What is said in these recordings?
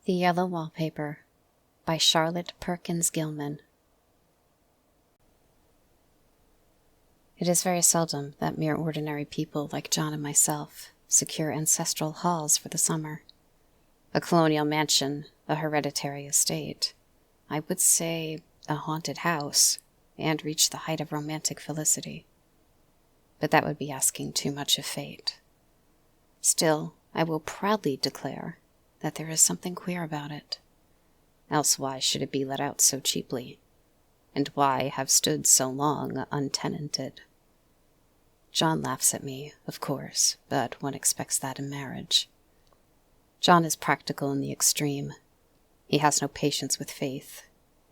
The Yellow Wallpaper by Charlotte Perkins Gilman. It is very seldom that mere ordinary people like John and myself secure ancestral halls for the summer. A colonial mansion, a hereditary estate, I would say a haunted house, and reach the height of romantic felicity. But that would be asking too much of fate. Still, I will proudly declare that there is something queer about it. Else why should it be let out so cheaply? And why have stood so long untenanted? John laughs at me, of course, but one expects that in marriage. John is practical in the extreme. He has no patience with faith,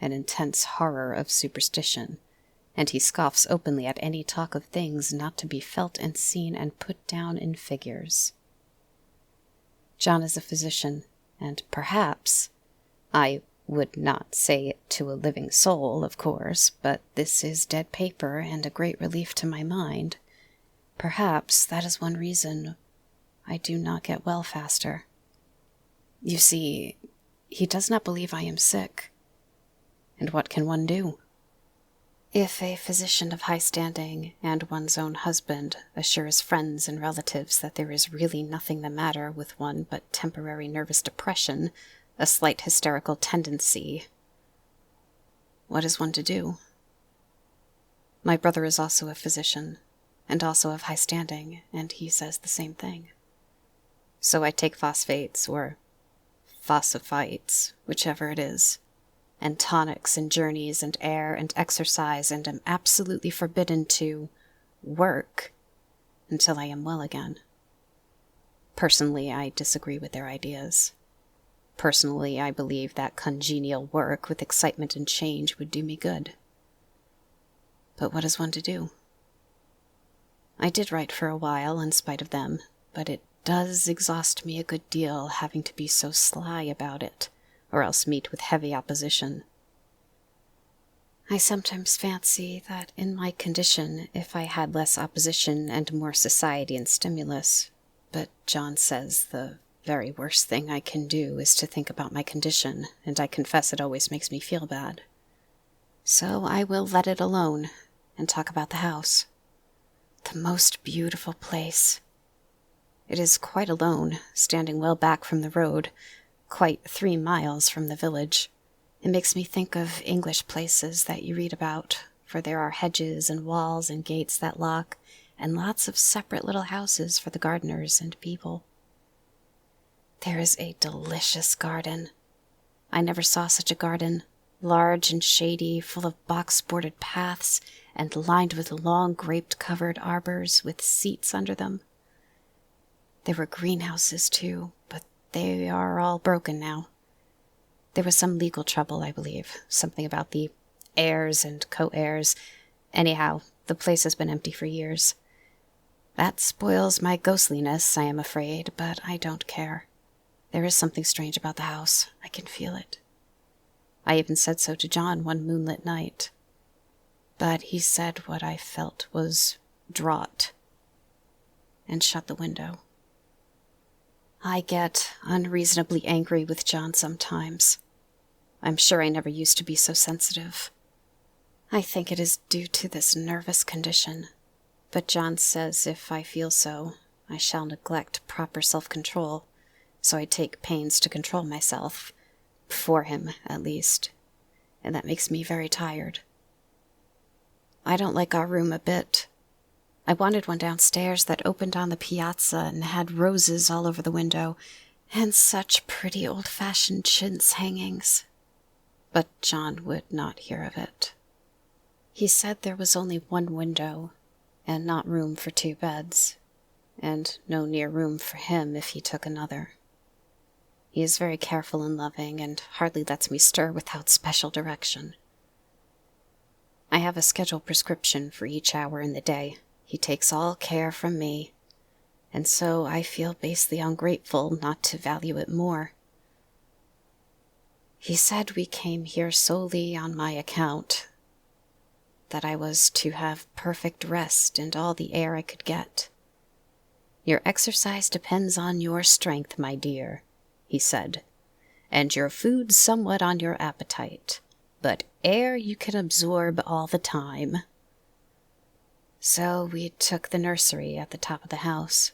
an intense horror of superstition, and he scoffs openly at any talk of things not to be felt and seen and put down in figures. John is a physician, and perhaps, I would not say it to a living soul, of course, but this is dead paper and a great relief to my mind. Perhaps that is one reason I do not get well faster. You see, he does not believe I am sick. And what can one do? If a physician of high standing and one's own husband assures friends and relatives that there is really nothing the matter with one but temporary nervous depression, a slight hysterical tendency, what is one to do? My brother is also a physician, and also of high standing, and he says the same thing. So I take phosphates, or phosphites, whichever it is, and tonics and journeys and air and exercise, and am absolutely forbidden to work until I am well again. Personally, I disagree with their ideas. Personally, I believe that congenial work with excitement and change would do me good. But what is one to do? I did write for a while in spite of them, but it does exhaust me a good deal having to be so sly about it, or else meet with heavy opposition. I sometimes fancy that in my condition, if I had less opposition and more society and stimulus, but John says the very worst thing I can do is to think about my condition, and I confess it always makes me feel bad. So I will let it alone and talk about the house. The most beautiful place. It is quite alone, standing well back from the road, quite 3 miles from the village. It makes me think of English places that you read about, for there are hedges and walls and gates that lock, and lots of separate little houses for the gardeners and people. There is a delicious garden. I never saw such a garden, large and shady, full of box-bordered paths, and lined with long grape-covered arbors with seats under them. There were greenhouses, too, but they are all broken now. There was some legal trouble, I believe, something about the heirs and co-heirs. Anyhow, the place has been empty for years. That spoils my ghostliness, I am afraid, but I don't care. There is something strange about the house. I can feel it. I even said so to John one moonlit night. But he said what I felt was draught, and shut the window. I get unreasonably angry with John sometimes. I'm sure I never used to be so sensitive. I think it is due to this nervous condition, but John says if I feel so, I shall neglect proper self-control, so I take pains to control myself, for him at least, and that makes me very tired. I don't like our room a bit. I wanted one downstairs that opened on the piazza and had roses all over the window, and such pretty old-fashioned chintz hangings. But John would not hear of it. He said there was only one window, and not room for 2 beds, and no near room for him if he took another. He is very careful and loving, and hardly lets me stir without special direction. I have a scheduled prescription for each hour in the day. He takes all care from me, and so I feel basely ungrateful not to value it more. He said we came here solely on my account, that I was to have perfect rest and all the air I could get. Your exercise depends on your strength, my dear, he said, and your food somewhat on your appetite, but air you can absorb all the time. So we took the nursery at the top of the house.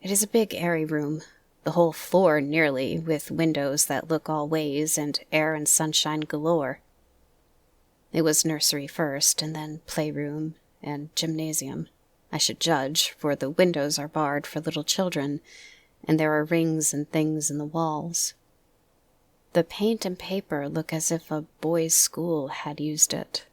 It is a big, airy room, the whole floor nearly, with windows that look all ways and air and sunshine galore. It was nursery first, and then playroom and gymnasium, I should judge, for the windows are barred for little children, and there are rings and things in the walls. The paint and paper look as if a boys' school had used it.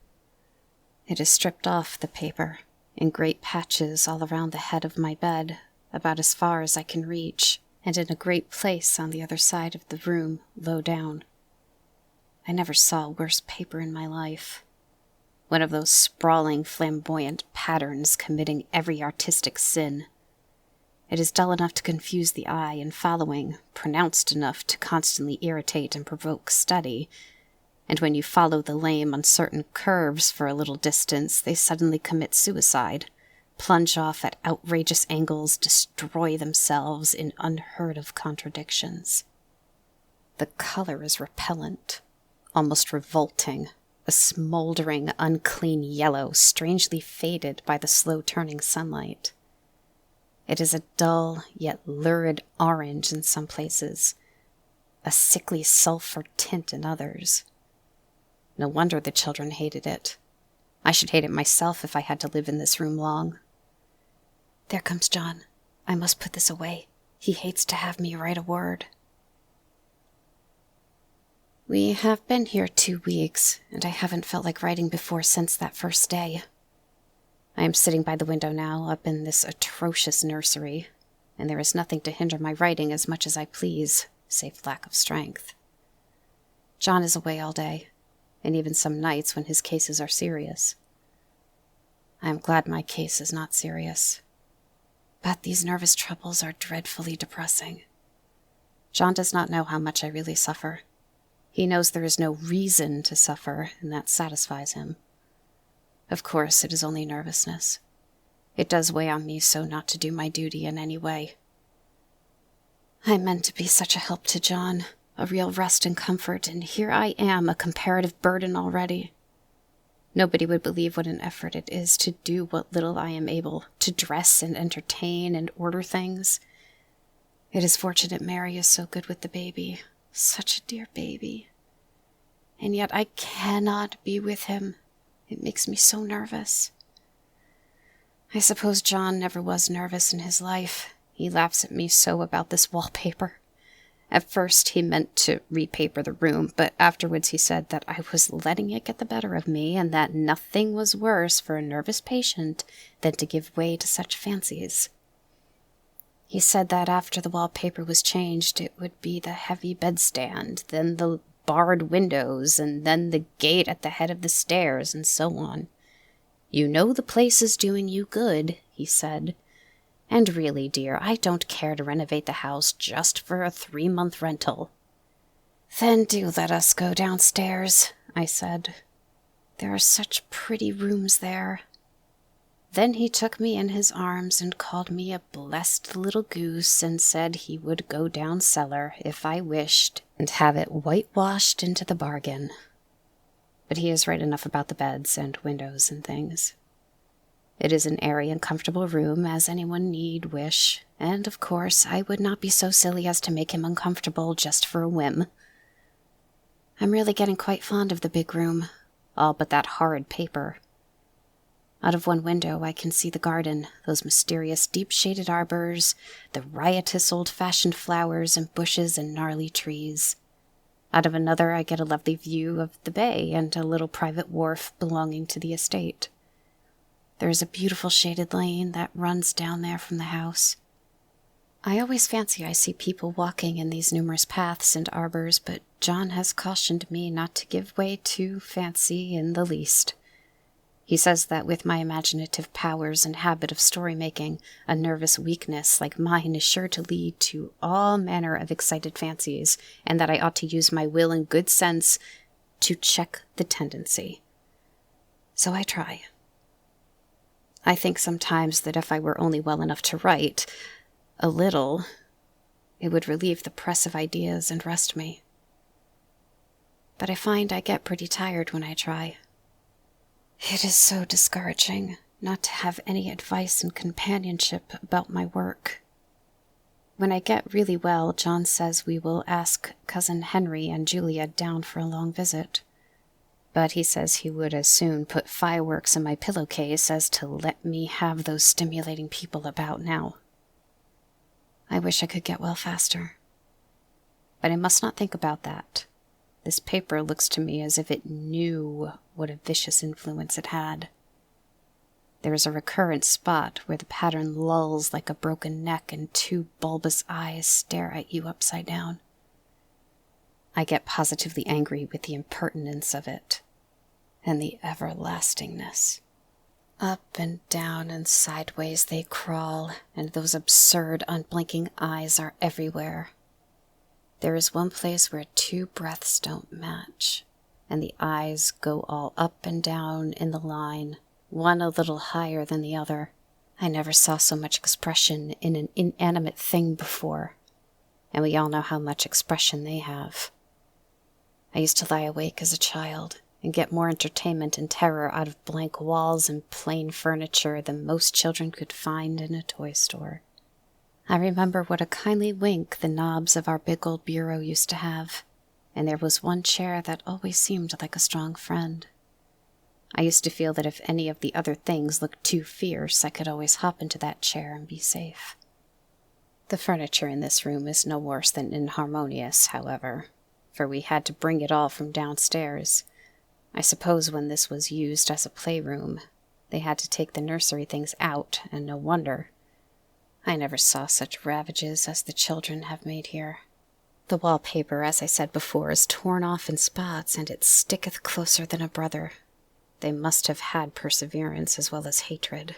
It is stripped off, the paper, in great patches all around the head of my bed, about as far as I can reach, and in a great place on the other side of the room, low down. I never saw worse paper in my life. One of those sprawling, flamboyant patterns committing every artistic sin. It is dull enough to confuse the eye in following, pronounced enough to constantly irritate and provoke study, and when you follow the lame, uncertain curves for a little distance, they suddenly commit suicide, plunge off at outrageous angles, destroy themselves in unheard-of contradictions. The color is repellent, almost revolting, a smoldering, unclean yellow, strangely faded by the slow-turning sunlight. It is a dull, yet lurid orange in some places, a sickly sulphur tint in others. No wonder the children hated it. I should hate it myself if I had to live in this room long. There comes John. I must put this away. He hates to have me write a word. We have been here 2 weeks, and I haven't felt like writing before since that first day. I am sitting by the window now, up in this atrocious nursery, and there is nothing to hinder my writing as much as I please, save lack of strength. John is away all day, and even some nights when his cases are serious. I am glad my case is not serious. But these nervous troubles are dreadfully depressing. John does not know how much I really suffer. He knows there is no reason to suffer, and that satisfies him. Of course, it is only nervousness. It does weigh on me so not to do my duty in any way. I meant to be such a help to John, a real rest and comfort, and here I am, a comparative burden already. Nobody would believe what an effort it is to do what little I am able, to dress and entertain and order things. It is fortunate Mary is so good with the baby, such a dear baby. And yet I cannot be with him. It makes me so nervous. I suppose John never was nervous in his life. He laughs at me so about this wallpaper. At first he meant to repaper the room, but afterwards he said that I was letting it get the better of me, and that nothing was worse for a nervous patient than to give way to such fancies. He said that after the wallpaper was changed, it would be the heavy bedstand, then the barred windows, and then the gate at the head of the stairs, and so on. You know the place is doing you good, he said. And really, dear, I don't care to renovate the house just for a 3-month rental. Then do let us go downstairs, I said. There are such pretty rooms there. Then he took me in his arms and called me a blessed little goose and said he would go down cellar if I wished and have it whitewashed into the bargain. But he is right enough about the beds and windows and things. It is an airy and comfortable room, as anyone need wish, and of course I would not be so silly as to make him uncomfortable just for a whim. I'm really getting quite fond of the big room, all but that horrid paper. Out of one window I can see the garden, those mysterious deep-shaded arbors, the riotous old-fashioned flowers and bushes and gnarly trees. Out of another I get a lovely view of the bay and a little private wharf belonging to the estate. There is a beautiful shaded lane that runs down there from the house. I always fancy I see people walking in these numerous paths and arbors, but John has cautioned me not to give way to fancy in the least. He says that with my imaginative powers and habit of story-making, a nervous weakness like mine is sure to lead to all manner of excited fancies, and that I ought to use my will and good sense to check the tendency. So I try. I think sometimes that if I were only well enough to write, a little, It would relieve the press of ideas and rest me. But I find I get pretty tired when I try. It is so discouraging not to have any advice and companionship about my work. When I get really well, John says we will ask Cousin Henry and Julia down for a long visit. But he says he would as soon put fireworks in my pillowcase as to let me have those stimulating people about now. I wish I could get well faster. But I must not think about that. This paper looks to me as if it knew what a vicious influence it had. There is a recurrent spot where the pattern lulls like a broken neck and two bulbous eyes stare at you upside down. I get positively angry with the impertinence of it, and the everlastingness. Up and down and sideways they crawl, and those absurd, unblinking eyes are everywhere. There is one place where two breaths don't match, and the eyes go all up and down in the line, one a little higher than the other. I never saw so much expression in an inanimate thing before, and we all know how much expression they have. I used to lie awake as a child and get more entertainment and terror out of blank walls and plain furniture than most children could find in a toy store. I remember what a kindly wink the knobs of our big old bureau used to have, and there was one chair that always seemed like a strong friend. I used to feel that if any of the other things looked too fierce, I could always hop into that chair and be safe. The furniture in this room is no worse than inharmonious, however, for we had to bring it all from downstairs. I suppose when this was used as a playroom, they had to take the nursery things out, and no wonder. I never saw such ravages as the children have made here. The wallpaper, as I said before, is torn off in spots, and it sticketh closer than a brother. They must have had perseverance as well as hatred.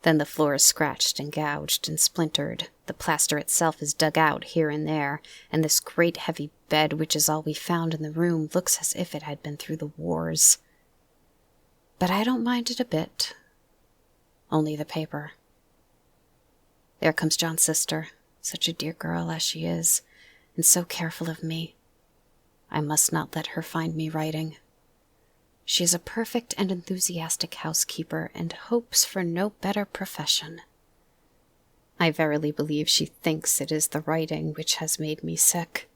Then the floor is scratched and gouged and splintered. The plaster itself is dug out here and there, and this great heavy bed, which is all we found in the room, looks as if it had been through the wars. But I don't mind it a bit. Only the paper. There comes John's sister, such a dear girl as she is, and so careful of me. I must not let her find me writing. She is a perfect and enthusiastic housekeeper, and hopes for no better profession. I verily believe she thinks it is the writing which has made me sick.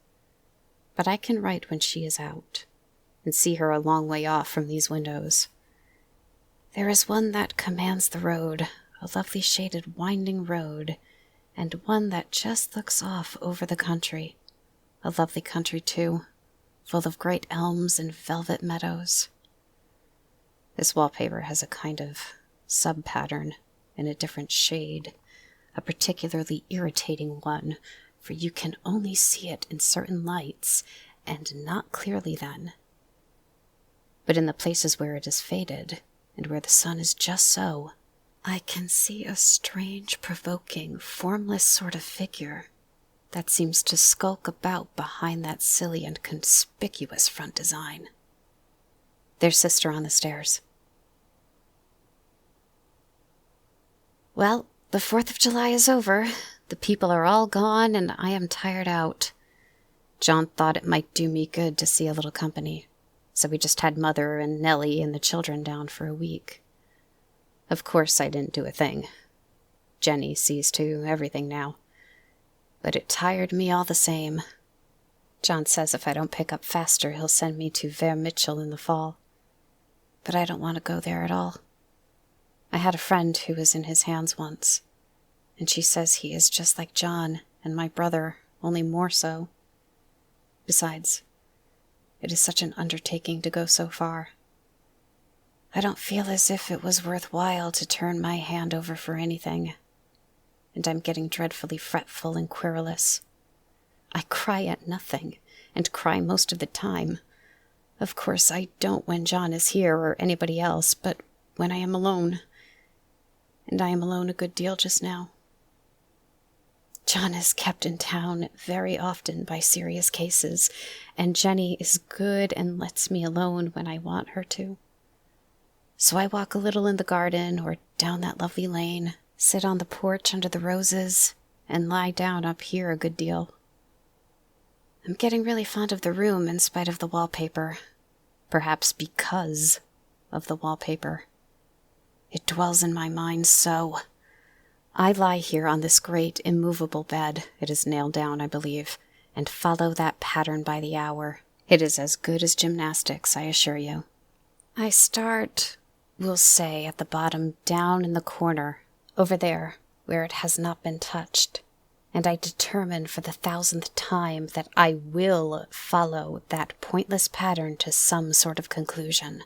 But I can write when she is out, and see her a long way off from these windows. There is one that commands the road, a lovely shaded winding road, and one that just looks off over the country, a lovely country too, full of great elms and velvet meadows. This wallpaper has a kind of sub-pattern in a different shade, a particularly irritating one, for you can only see it in certain lights, and not clearly then. But in the places where it is faded, and where the sun is just so, I can see a strange, provoking, formless sort of figure that seems to skulk about behind that silly and conspicuous front design. There's Sister on the stairs. Well, the 4th of July is over. The people are all gone, and I am tired out. John thought it might do me good to see a little company, so we just had Mother and Nellie and the children down for a week. Of course I didn't do a thing. Jenny sees to everything now. But it tired me all the same. John says if I don't pick up faster, he'll send me to Ver Mitchell in the fall. But I don't want to go there at all. I had a friend who was in his hands once, and she says he is just like John and my brother, only more so. Besides, it is such an undertaking to go so far. I don't feel as if it was worthwhile to turn my hand over for anything, and I'm getting dreadfully fretful and querulous. I cry at nothing, and cry most of the time. Of course, I don't when John is here or anybody else, but when I am alone. And I am alone a good deal just now. John is kept in town very often by serious cases, and Jenny is good and lets me alone when I want her to. So I walk a little in the garden or down that lovely lane, sit on the porch under the roses, and lie down up here a good deal. I'm getting really fond of the room in spite of the wallpaper. Perhaps because of the wallpaper. It dwells in my mind so. I lie here on this great, immovable bed, it is nailed down, I believe, and follow that pattern by the hour. It is as good as gymnastics, I assure you. I start, we'll say, at the bottom down in the corner, over there, where it has not been touched, and I determine for the 1000th time that I will follow that pointless pattern to some sort of conclusion.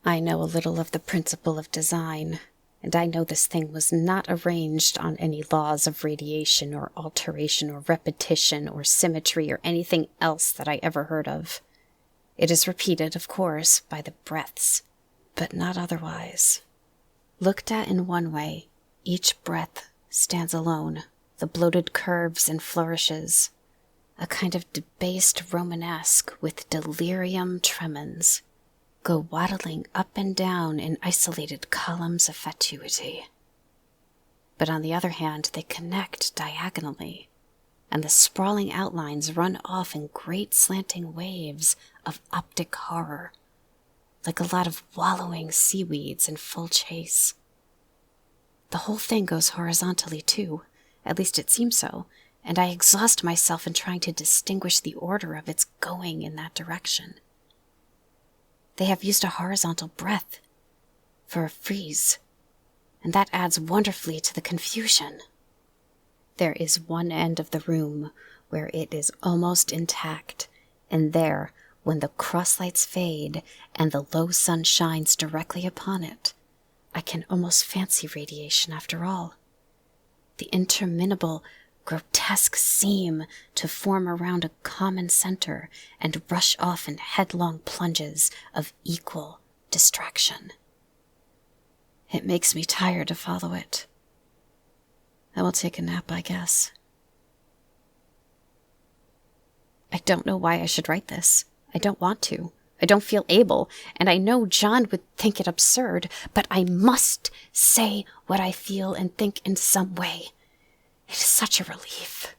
I know a little of the principle of design, and I know this thing was not arranged on any laws of radiation or alteration or repetition or symmetry or anything else that I ever heard of. It is repeated, of course, by the breaths, but not otherwise. Looked at in one way, each breath stands alone, the bloated curves and flourishes, a kind of debased Romanesque with delirium tremens, go waddling up and down in isolated columns of fatuity. But on the other hand, they connect diagonally, and the sprawling outlines run off in great slanting waves of optic horror, like a lot of wallowing seaweeds in full chase. The whole thing goes horizontally, too, at least it seems so, and I exhaust myself in trying to distinguish the order of its going in that direction. They have used a horizontal breath for a frieze, and that adds wonderfully to the confusion. There is one end of the room where it is almost intact, and there, when the cross-lights fade and the low sun shines directly upon it, I can almost fancy radiation after all. The interminable, grotesque seem to form around a common center and rush off in headlong plunges of equal distraction. It makes me tired to follow it. I will take a nap, I guess. I don't know why I should write this. I don't want to. I don't feel able, and I know John would think it absurd, but I must say what I feel and think in some way. It is such a relief.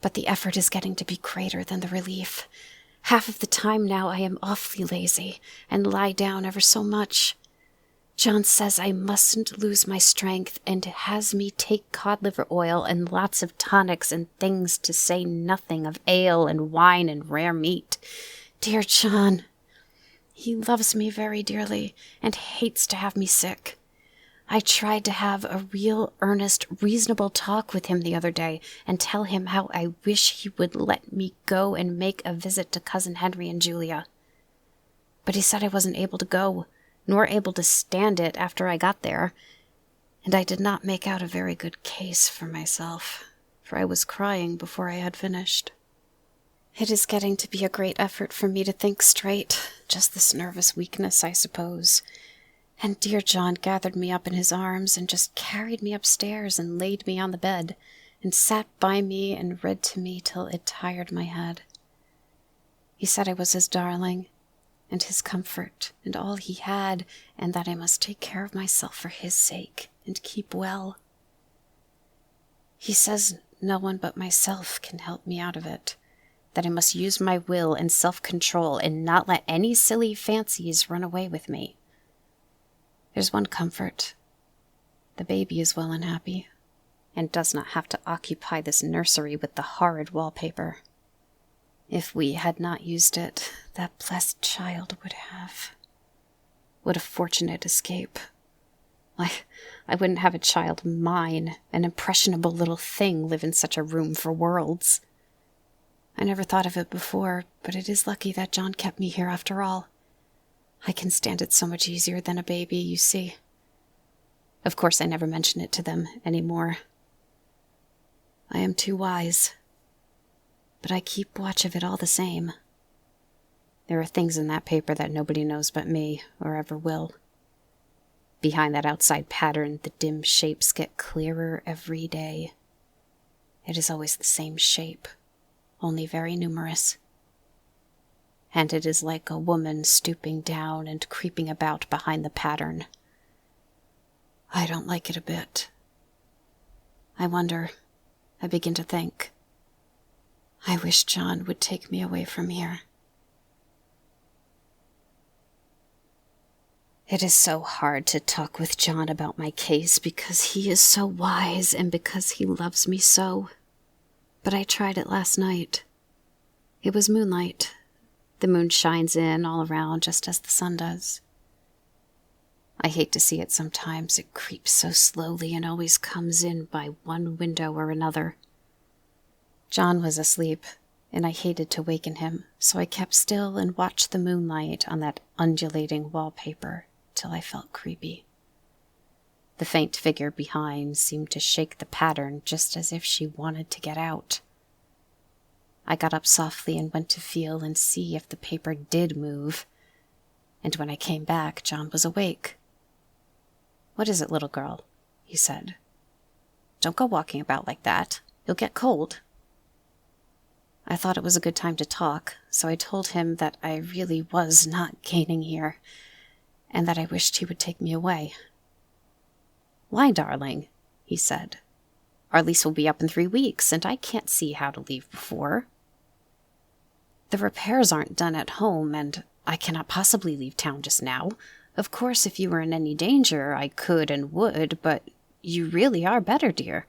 But the effort is getting to be greater than the relief. Half of the time now I am awfully lazy and lie down ever so much. John says I mustn't lose my strength and has me take cod liver oil and lots of tonics and things, to say nothing of ale and wine and rare meat. Dear John, he loves me very dearly and hates to have me sick. I tried to have a real, earnest, reasonable talk with him the other day and tell him how I wish he would let me go and make a visit to Cousin Henry and Julia. But he said I wasn't able to go, nor able to stand it after I got there, and I did not make out a very good case for myself, for I was crying before I had finished. It is getting to be a great effort for me to think straight, just this nervous weakness, I suppose. And dear John gathered me up in his arms and just carried me upstairs and laid me on the bed, and sat by me and read to me till it tired my head. He said I was his darling, and his comfort, and all he had, and that I must take care of myself for his sake, and keep well. He says no one but myself can help me out of it, that I must use my will and self-control and not let any silly fancies run away with me. There's one comfort. The baby is well and happy, and does not have to occupy this nursery with the horrid wallpaper. If we had not used it, that blessed child would have. What a fortunate escape. Why, I wouldn't have a child mine, an impressionable little thing, live in such a room for worlds. I never thought of it before, but it is lucky that John kept me here after all. I can stand it so much easier than a baby, you see. Of course, I never mention it to them any more. I am too wise. But I keep watch of it all the same. There are things in that paper that nobody knows but me, or ever will. Behind that outside pattern, the dim shapes get clearer every day. It is always the same shape, only very numerous. And it is like a woman stooping down and creeping about behind the pattern. I don't like it a bit. I wonder, I begin to think, I wish John would take me away from here. It is so hard to talk with John about my case because he is so wise and because he loves me so. But I tried it last night. It was moonlight. The moon shines in all around just as the sun does. I hate to see it sometimes. It creeps so slowly and always comes in by one window or another. John was asleep, and I hated to waken him, so I kept still and watched the moonlight on that undulating wallpaper till I felt creepy. The faint figure behind seemed to shake the pattern just as if she wanted to get out. I got up softly and went to feel and see if the paper did move, and when I came back, John was awake. "What is it, little girl?" he said. "Don't go walking about like that. You'll get cold." I thought it was a good time to talk, so I told him that I really was not gaining here, and that I wished he would take me away. "Why, darling?" he said. "Our lease will be up in 3 weeks, and I can't see how to leave before. The repairs aren't done at home, and I cannot possibly leave town just now. Of course, if you were in any danger, I could and would, but you really are better, dear,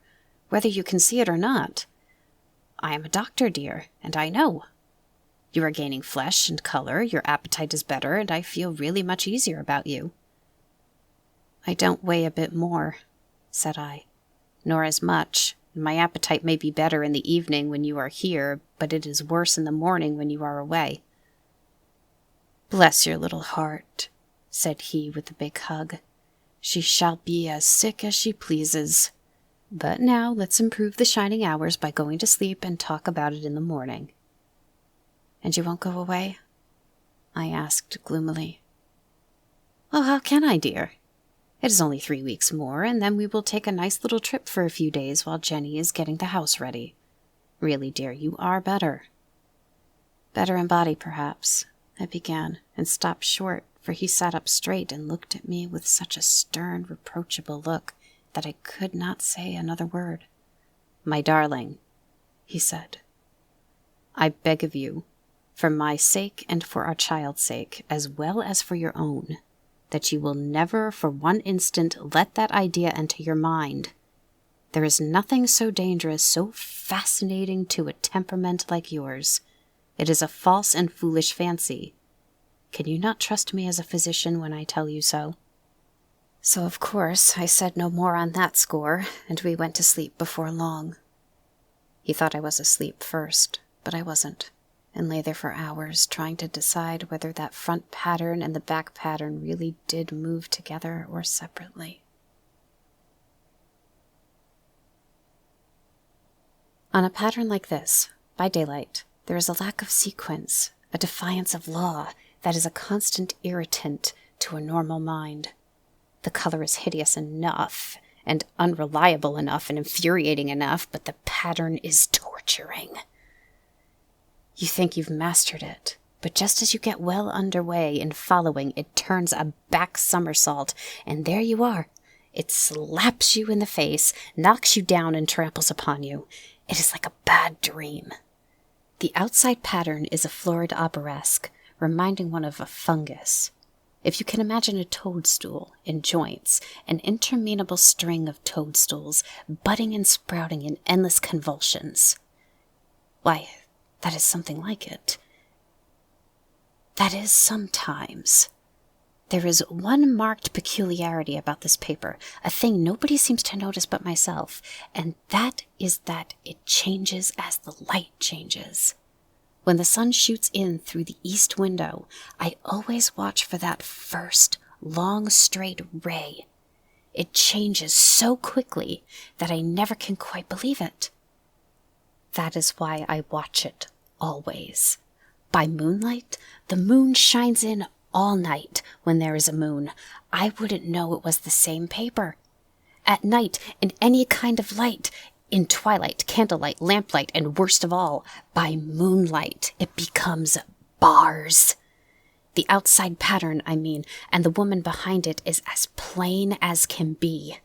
whether you can see it or not. I am a doctor, dear, and I know. You are gaining flesh and color, your appetite is better, and I feel really much easier about you." "I don't weigh a bit more," said I, "nor as much. My appetite may be better in the evening when you are here, but it is worse in the morning when you are away." "Bless your little heart," said he with a big hug. "She shall be as sick as she pleases. But now let's improve the shining hours by going to sleep and talk about it in the morning." "And you won't go away?" I asked gloomily. "Oh, how can I, dear? It is only 3 weeks more, and then we will take a nice little trip for a few days while Jenny is getting the house ready. Really, dear, you are better." "Better in body, perhaps," I began, and stopped short, for he sat up straight and looked at me with such a stern, reproachable look that I could not say another word. "My darling," he said, "I beg of you, for my sake and for our child's sake, as well as for your own, that you will never for one instant let that idea enter your mind. There is nothing so dangerous, so fascinating to a temperament like yours. It is a false and foolish fancy. Can you not trust me as a physician when I tell you so?" So, of course, I said no more on that score, and we went to sleep before long. He thought I was asleep first, but I wasn't, and lay there for hours trying to decide whether that front pattern and the back pattern really did move together or separately. On a pattern like this, by daylight, there is a lack of sequence, a defiance of law that is a constant irritant to a normal mind. The color is hideous enough, and unreliable enough, and infuriating enough, but the pattern is torturing. You think you've mastered it, but just as you get well underway in following, it turns a back somersault, and there you are. It slaps you in the face, knocks you down, and tramples upon you. It is like a bad dream. The outside pattern is a florid arabesque, reminding one of a fungus. If you can imagine a toadstool in joints, an interminable string of toadstools, budding and sprouting in endless convulsions. Why, that is something like it. That is sometimes. There is one marked peculiarity about this paper, a thing nobody seems to notice but myself, and that is that it changes as the light changes. When the sun shoots in through the east window, I always watch for that first, long, straight ray. It changes so quickly that I never can quite believe it. That is why I watch it always. By moonlight, the moon shines in all night when there is a moon. I wouldn't know it was the same paper. At night, in any kind of light, in twilight, candlelight, lamplight, and worst of all, by moonlight, it becomes bars. The outside pattern, I mean, and the woman behind it is as plain as can be.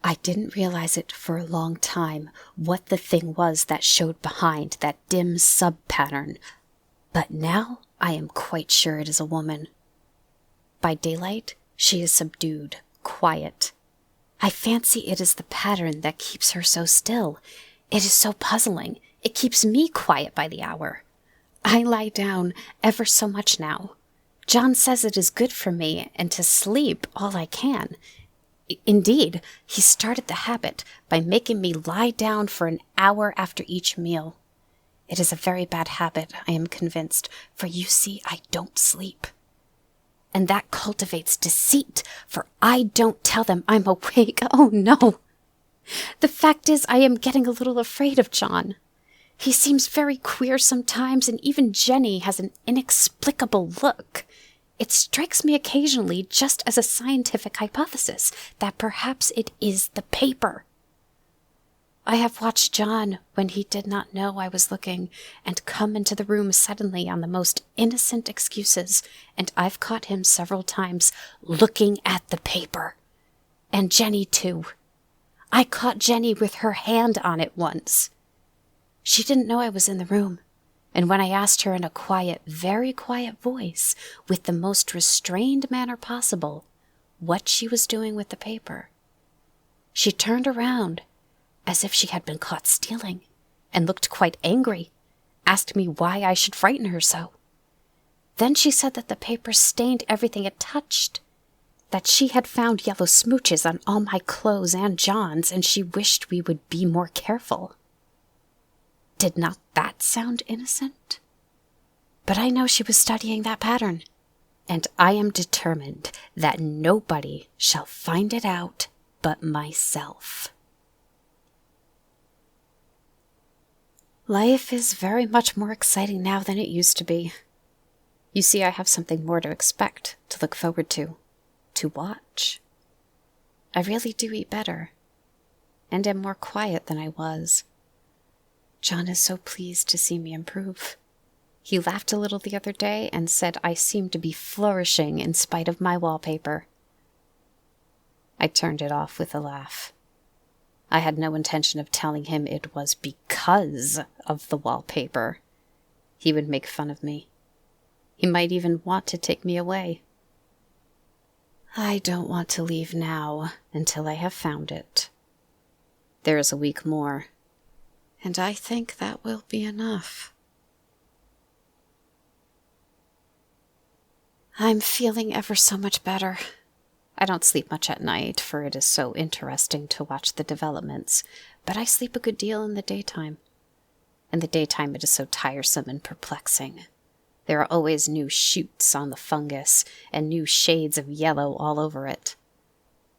I didn't realize it for a long time, what the thing was that showed behind that dim sub-pattern, but now I am quite sure it is a woman. By daylight, she is subdued, quiet. I fancy it is the pattern that keeps her so still. It is so puzzling. It keeps me quiet by the hour. I lie down ever so much now. John says it is good for me and to sleep all I can. Indeed, he started the habit by making me lie down for an hour after each meal. It is a very bad habit, I am convinced, for you see I don't sleep. And that cultivates deceit, for I don't tell them I'm awake. Oh, no. The fact is, I am getting a little afraid of John. He seems very queer sometimes, and even Jenny has an inexplicable look. It strikes me occasionally, just as a scientific hypothesis, that perhaps it is the paper. I have watched John when he did not know I was looking, and come into the room suddenly on the most innocent excuses, and I've caught him several times looking at the paper. And Jenny, too. I caught Jenny with her hand on it once. She didn't know I was in the room, and when I asked her in a quiet, very quiet voice, with the most restrained manner possible, what she was doing with the paper, she turned around as if she had been caught stealing, and looked quite angry, asked me why I should frighten her so. Then she said that the paper stained everything it touched, that she had found yellow smooches on all my clothes and John's, and she wished we would be more careful. Did not that sound innocent? But I know she was studying that pattern, and I am determined that nobody shall find it out but myself. Life is very much more exciting now than it used to be. You see, I have something more to expect, to look forward to watch. I really do eat better, and am more quiet than I was. John is so pleased to see me improve. He laughed a little the other day and said I seemed to be flourishing in spite of my wallpaper. I turned it off with a laugh. I had no intention of telling him it was because of the wallpaper. He would make fun of me. He might even want to take me away. I don't want to leave now until I have found it. There is a week more, and I think that will be enough. I'm feeling ever so much better. I don't sleep much at night, for it is so interesting to watch the developments, but I sleep a good deal in the daytime. In the daytime it is so tiresome and perplexing. There are always new shoots on the fungus, and new shades of yellow all over it.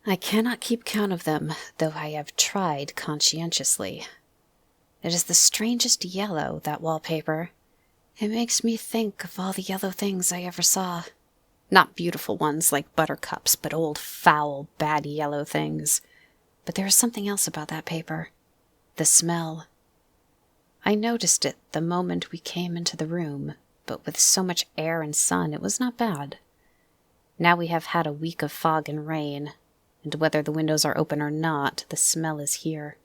I cannot keep count of them, though I have tried conscientiously. It is the strangest yellow, that wallpaper. It makes me think of all the yellow things I ever saw. Not beautiful ones like buttercups, but old, foul, bad yellow things. But there is something else about that paper. The smell. I noticed it the moment we came into the room, but with so much air and sun it was not bad. Now we have had a week of fog and rain, and whether the windows are open or not, the smell is here.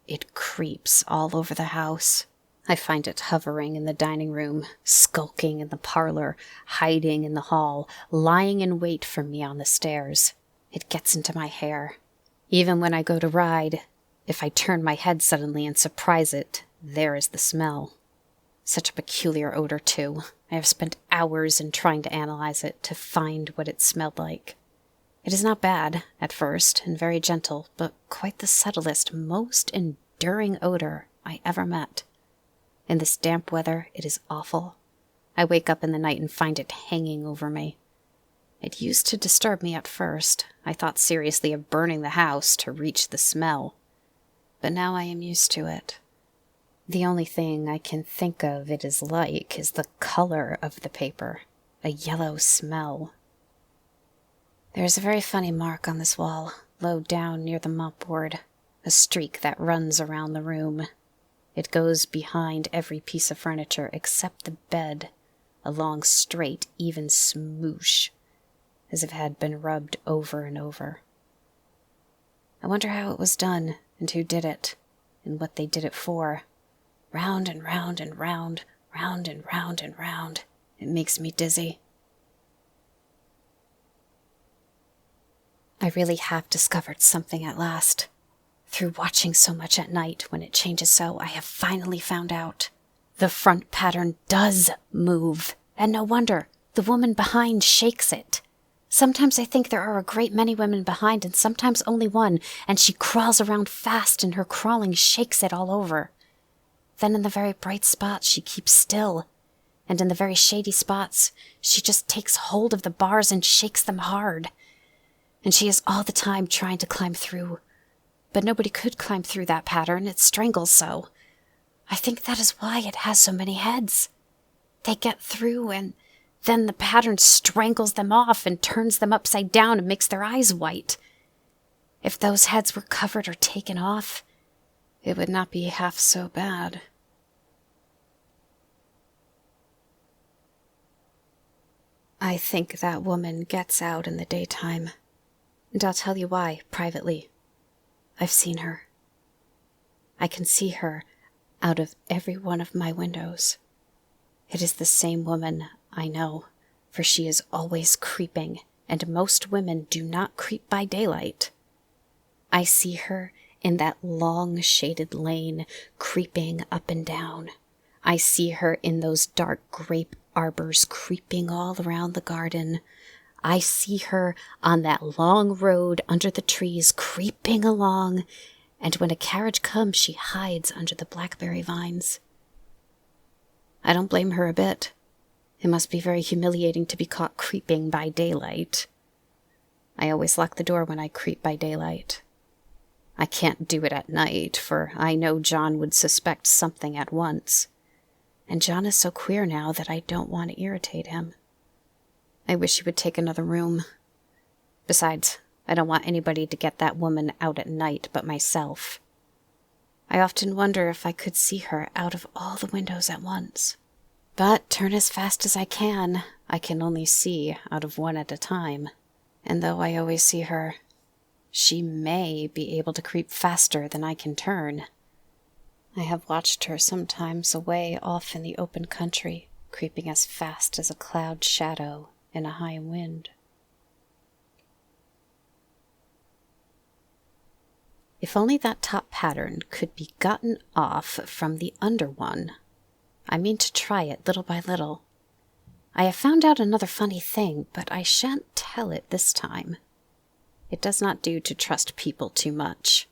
It creeps all over the house. I find it hovering in the dining room, skulking in the parlor, hiding in the hall, lying in wait for me on the stairs. It gets into my hair. Even when I go to ride, if I turn my head suddenly and surprise it, there is the smell. Such a peculiar odor, too. I have spent hours in trying to analyze it, to find what it smelled like. It is not bad, at first, and very gentle, but quite the subtlest, most enduring odor I ever met. In this damp weather, it is awful. I wake up in the night and find it hanging over me. It used to disturb me at first. I thought seriously of burning the house to reach the smell. But now I am used to it. The only thing I can think of it is like is the color of the paper, a yellow smell. There is a very funny mark on this wall, low down near the mopboard, a streak that runs around the room. It goes behind every piece of furniture except the bed, a long, straight, even smoosh, as if it had been rubbed over and over. I wonder how it was done, and who did it, and what they did it for. Round and round and round, round and round and round. It makes me dizzy. I really have discovered something at last. Through watching so much at night when it changes so, I have finally found out. The front pattern does move, and no wonder. The woman behind shakes it. Sometimes I think there are a great many women behind and sometimes only one, and she crawls around fast and her crawling shakes it all over. Then in the very bright spots she keeps still, and in the very shady spots she just takes hold of the bars and shakes them hard. And she is all the time trying to climb through. But nobody could climb through that pattern, it strangles so. I think that is why it has so many heads. They get through and then the pattern strangles them off and turns them upside down and makes their eyes white. If those heads were covered or taken off, it would not be half so bad. I think that woman gets out in the daytime, and I'll tell you why, privately. I've seen her. I can see her out of every one of my windows. It is the same woman, I know, for she is always creeping, and most women do not creep by daylight. I see her in that long shaded lane, creeping up and down. I see her in those dark grape arbors, creeping all around the garden. I see her on that long road under the trees, creeping along, and when a carriage comes, she hides under the blackberry vines. I don't blame her a bit. It must be very humiliating to be caught creeping by daylight. I always lock the door when I creep by daylight. I can't do it at night, for I know John would suspect something at once. And John is so queer now that I don't want to irritate him. I wish he would take another room. Besides, I don't want anybody to get that woman out at night but myself. I often wonder if I could see her out of all the windows at once. But turn as fast as I can only see out of one at a time. And though I always see her, she may be able to creep faster than I can turn. I have watched her sometimes away off in the open country, creeping as fast as a cloud shadow in a high wind. If only that top pattern could be gotten off from the under one. I mean to try it little by little. I have found out another funny thing, but I shan't tell it this time. It does not do to trust people too much.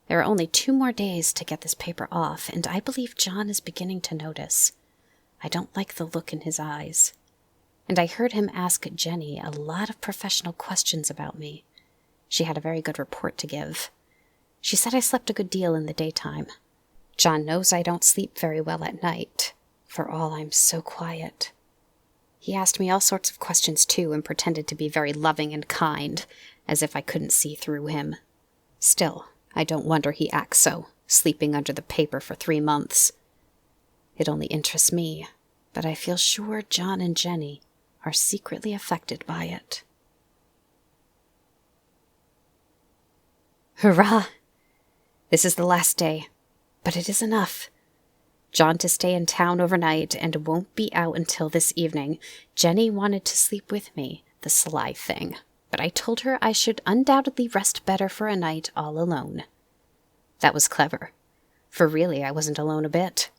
There are only 2 more days to get this paper off, and I believe John is beginning to notice. I don't like the look in his eyes. And I heard him ask Jenny a lot of professional questions about me. She had a very good report to give. She said I slept a good deal in the daytime. John knows I don't sleep very well at night, for all I'm so quiet. He asked me all sorts of questions too, and pretended to be very loving and kind, as if I couldn't see through him. Still, I don't wonder he acts so, sleeping under the paper for 3 months. It only interests me, but I feel sure John and Jenny are secretly affected by it. Hurrah! This is the last day, but it is enough. John to stay in town overnight and won't be out until this evening. Jenny wanted to sleep with me, the sly thing, but I told her I should undoubtedly rest better for a night all alone. That was clever, for really I wasn't alone a bit.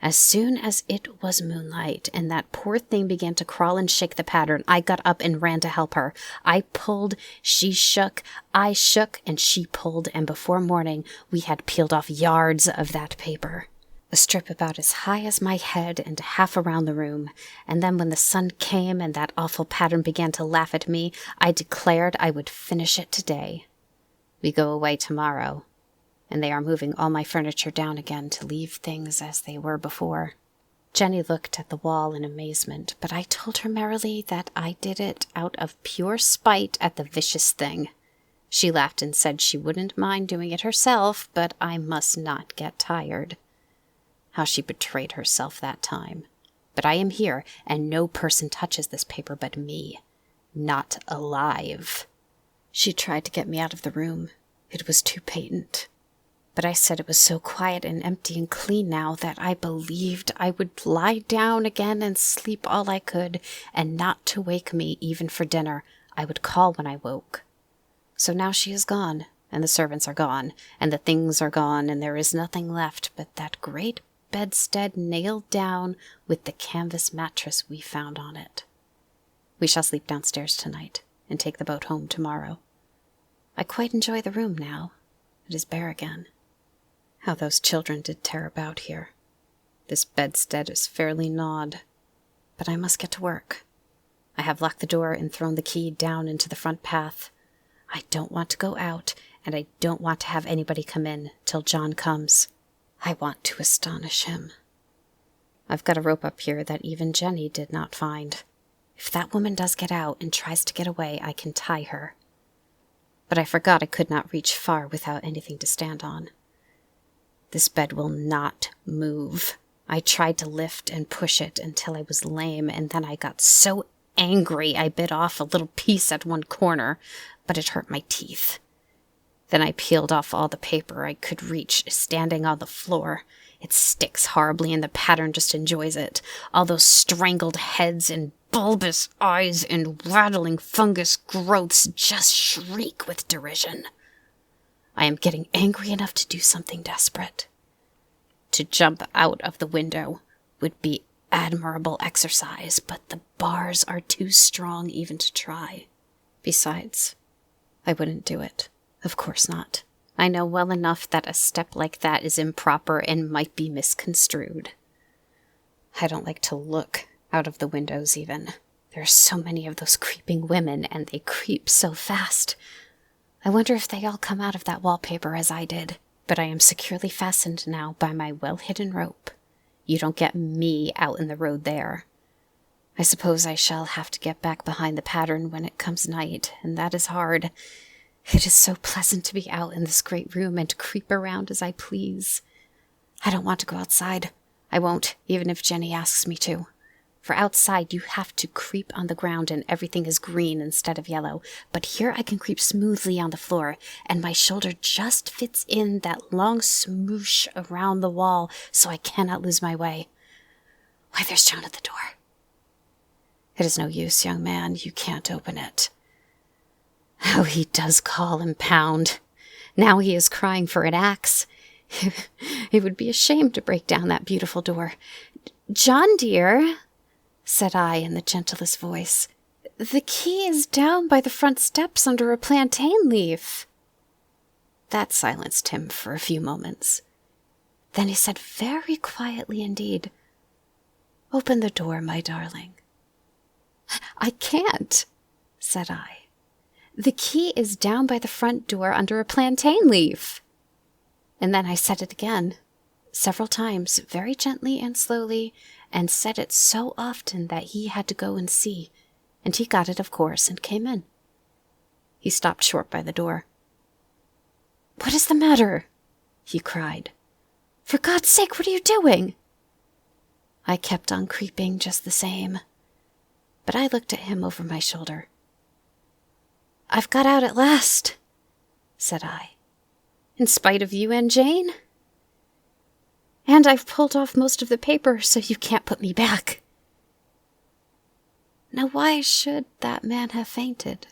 As soon as it was moonlight and that poor thing began to crawl and shake the pattern, I got up and ran to help her. I pulled, she shook, I shook, and she pulled, and before morning we had peeled off yards of that paper. A strip about as high as my head and half around the room, and then when the sun came and that awful pattern began to laugh at me, I declared I would finish it today. We go away tomorrow, and they are moving all my furniture down again to leave things as they were before. Jenny looked at the wall in amazement, but I told her merrily that I did it out of pure spite at the vicious thing. She laughed and said she wouldn't mind doing it herself, but I must not get tired. How she betrayed herself that time. But I am here, and no person touches this paper but me. Not alive. She tried to get me out of the room. It was too patent. But I said it was so quiet and empty and clean now that I believed I would lie down again and sleep all I could, and not to wake me even for dinner. I would call when I woke. So now she is gone, and the servants are gone, and the things are gone, and there is nothing left but that great bedstead nailed down with the canvas mattress we found on it. We shall sleep downstairs tonight, and take the boat home tomorrow. I quite enjoy the room now. It is bare again. How those children did tear about here. This bedstead is fairly gnawed. But I must get to work. I have locked the door and thrown the key down into the front path. I don't want to go out, and I don't want to have anybody come in till John comes. I want to astonish him. I've got a rope up here that even Jenny did not find. If that woman does get out and tries to get away, I can tie her. But I forgot I could not reach far without anything to stand on. This bed will not move. I tried to lift and push it until I was lame, and then I got so angry I bit off a little piece at one corner, but it hurt my teeth. Then I peeled off all the paper I could reach, standing on the floor. It sticks horribly, and the pattern just enjoys it. All those strangled heads and bulbous eyes and rattling fungus growths just shriek with derision. I am getting angry enough to do something desperate. To jump out of the window would be admirable exercise, but the bars are too strong even to try. Besides, I wouldn't do it. Of course not. I know well enough that a step like that is improper and might be misconstrued. I don't like to look out of the windows even. There are so many of those creeping women, and they creep so fast. I wonder if they all come out of that wallpaper as I did. But I am securely fastened now by my well-hidden rope. You don't get me out in the road there. I suppose I shall have to get back behind the pattern when it comes night, and that is hard. It is so pleasant to be out in this great room and to creep around as I please. I don't want to go outside. I won't, even if Jenny asks me to. For outside you have to creep on the ground and everything is green instead of yellow. But here I can creep smoothly on the floor, and my shoulder just fits in that long smoosh around the wall, so I cannot lose my way. Why, there's John at the door. It is no use, young man. You can't open it. How he does call and pound. Now he is crying for an axe. It would be a shame to break down that beautiful door. John, dear, said I in the gentlest voice, the key is down by the front steps under a plantain leaf. That silenced him for a few moments. Then he said very quietly indeed, Open the door, my darling. I can't, said I. The key is down by the front door under a plantain leaf. And then I said it again, several times, very gently and slowly, and said it so often that he had to go and see, and he got it, of course, and came in. He stopped short by the door. What is the matter? He cried. For God's sake, what are you doing? I kept on creeping just the same, but I looked at him over my shoulder. I've got out at last, said I, in spite of you and Jane. And I've pulled off most of the paper, so you can't put me back. Now why should that man have fainted?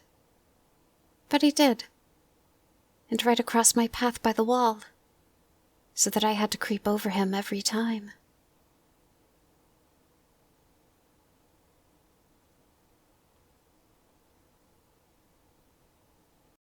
But he did, and right across my path by the wall, so that I had to creep over him every time.